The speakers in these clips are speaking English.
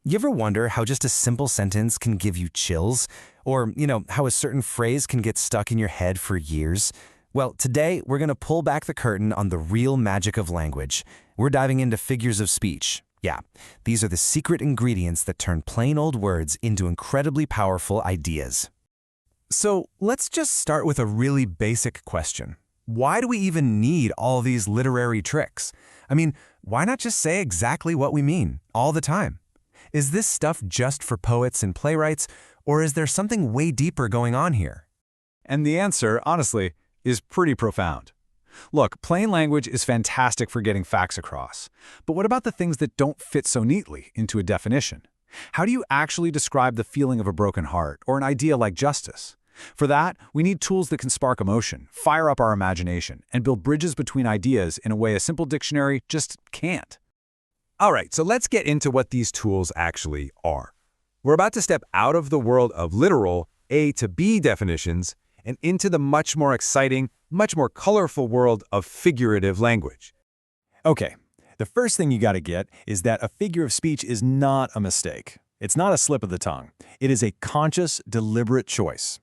You ever wonder how just a simple sentence can give you chills? Or, how a certain phrase can get stuck in your head for years? Well, today we're going to pull back the curtain on the real magic of language. We're diving into figures of speech. Yeah, these are the secret ingredients that turn plain old words into incredibly powerful ideas. So let's just start with a really basic question. Why do we even need all these literary tricks? I mean, why not just say exactly what we mean all the time? Is this stuff just for poets and playwrights, or is there something way deeper going on here? And the answer, honestly, is pretty profound. Look, plain language is fantastic for getting facts across. But what about the things that don't fit so neatly into a definition? How do you actually describe the feeling of a broken heart or an idea like justice? For that, we need tools that can spark emotion, fire up our imagination, and build bridges between ideas in a way a simple dictionary just can't. All right, so let's get into what these tools actually are. We're about to step out of the world of literal A to B definitions and into the much more exciting, much more colorful world of figurative language. Okay, the first thing you got to get is that a figure of speech is not a mistake. It's not a slip of the tongue. It is a conscious, deliberate choice.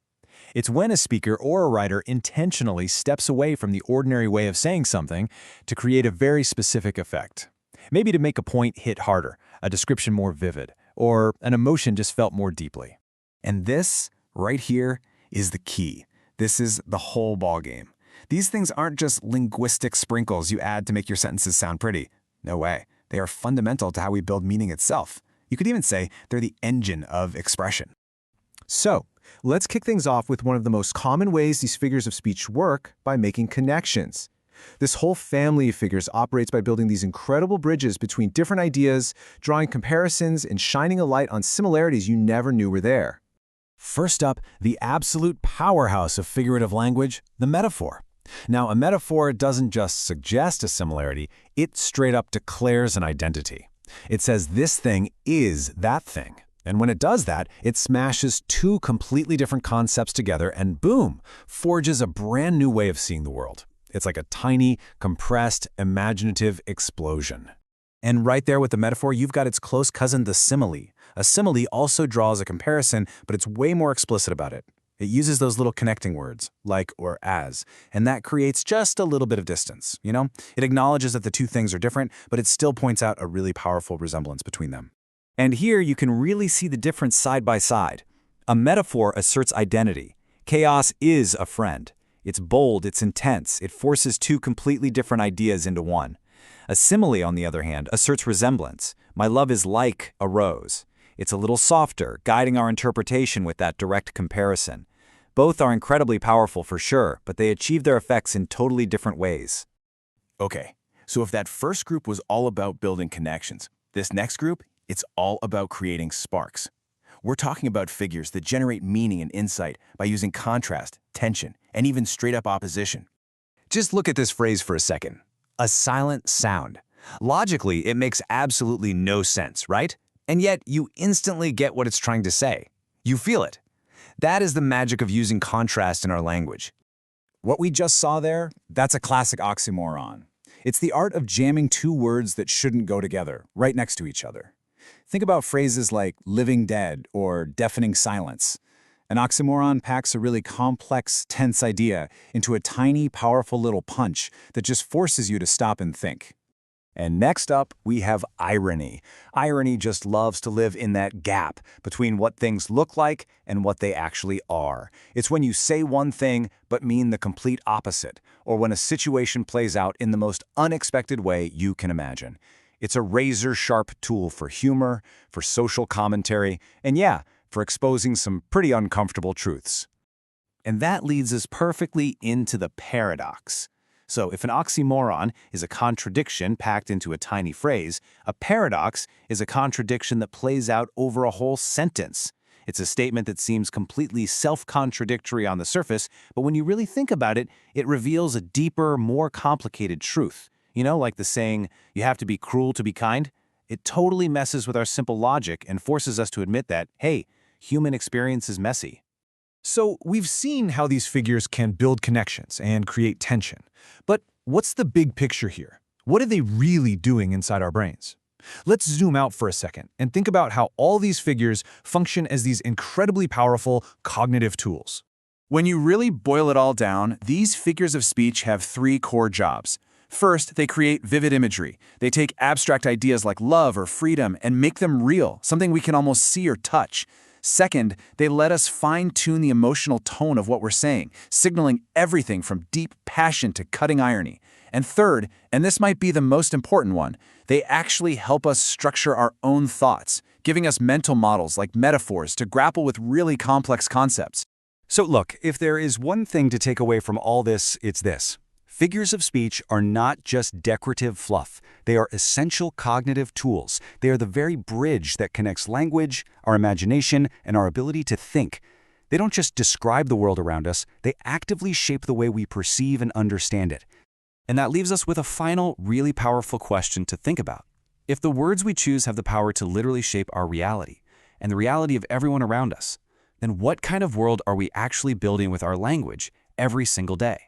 It's when a speaker or a writer intentionally steps away from the ordinary way of saying something to create a very specific effect. Maybe to make a point hit harder, a description more vivid, or an emotion just felt more deeply. And this, right here, is the key. This is the whole ballgame. These things aren't just linguistic sprinkles you add to make your sentences sound pretty. No way. They are fundamental to how we build meaning itself. You could even say they're the engine of expression. So, let's kick things off with one of the most common ways these figures of speech work by making connections. This whole family of figures operates by building these incredible bridges between different ideas, drawing comparisons, and shining a light on similarities you never knew were there. First up, the absolute powerhouse of figurative language, the metaphor. Now, a metaphor doesn't just suggest a similarity, it straight up declares an identity. It says this thing is that thing. And when it does that, it smashes two completely different concepts together and boom, forges a brand new way of seeing the world. It's like a tiny, compressed, imaginative explosion. And right there with the metaphor, you've got its close cousin, the simile. A simile also draws a comparison, but it's way more explicit about it. It uses those little connecting words, like or as, and that creates just a little bit of distance, It acknowledges that the two things are different, but it still points out a really powerful resemblance between them. And here you can really see the difference side by side. A metaphor asserts identity. Chaos is a friend. It's bold, it's intense, it forces two completely different ideas into one. A simile, on the other hand, asserts resemblance. My love is like a rose. It's a little softer, guiding our interpretation with that direct comparison. Both are incredibly powerful for sure, but they achieve their effects in totally different ways. Okay, so if that first group was all about building connections, this next group, it's all about creating sparks. We're talking about figures that generate meaning and insight by using contrast, tension, and even straight-up opposition. Just look at this phrase for a second. A silent sound. Logically, it makes absolutely no sense, right? And yet, you instantly get what it's trying to say. You feel it. That is the magic of using contrast in our language. What we just saw there, that's a classic oxymoron. It's the art of jamming two words that shouldn't go together, right next to each other. Think about phrases like living dead or deafening silence. An oxymoron packs a really complex, tense idea into a tiny, powerful little punch that just forces you to stop and think. And next up, we have irony. Irony just loves to live in that gap between what things look like and what they actually are. It's when you say one thing but mean the complete opposite, or when a situation plays out in the most unexpected way you can imagine. It's a razor-sharp tool for humor, for social commentary, and yeah, for exposing some pretty uncomfortable truths. And that leads us perfectly into the paradox. So if an oxymoron is a contradiction packed into a tiny phrase, a paradox is a contradiction that plays out over a whole sentence. It's a statement that seems completely self-contradictory on the surface, but when you really think about it, it reveals a deeper, more complicated truth. Like the saying, you have to be cruel to be kind? It totally messes with our simple logic and forces us to admit that, hey, human experience is messy. So we've seen how these figures can build connections and create tension. But what's the big picture here? What are they really doing inside our brains? Let's zoom out for a second and think about how all these figures function as these incredibly powerful cognitive tools. When you really boil it all down, these figures of speech have three core jobs. First, they create vivid imagery. They take abstract ideas like love or freedom and make them real, something we can almost see or touch. Second, they let us fine-tune the emotional tone of what we're saying, signaling everything from deep passion to cutting irony. And third, and this might be the most important one, they actually help us structure our own thoughts, giving us mental models like metaphors to grapple with really complex concepts. So look, if there is one thing to take away from all this, it's this. Figures of speech are not just decorative fluff. They are essential cognitive tools. They are the very bridge that connects language, our imagination, and our ability to think. They don't just describe the world around us, they actively shape the way we perceive and understand it. And that leaves us with a final, really powerful question to think about. If the words we choose have the power to literally shape our reality, and the reality of everyone around us, then what kind of world are we actually building with our language every single day?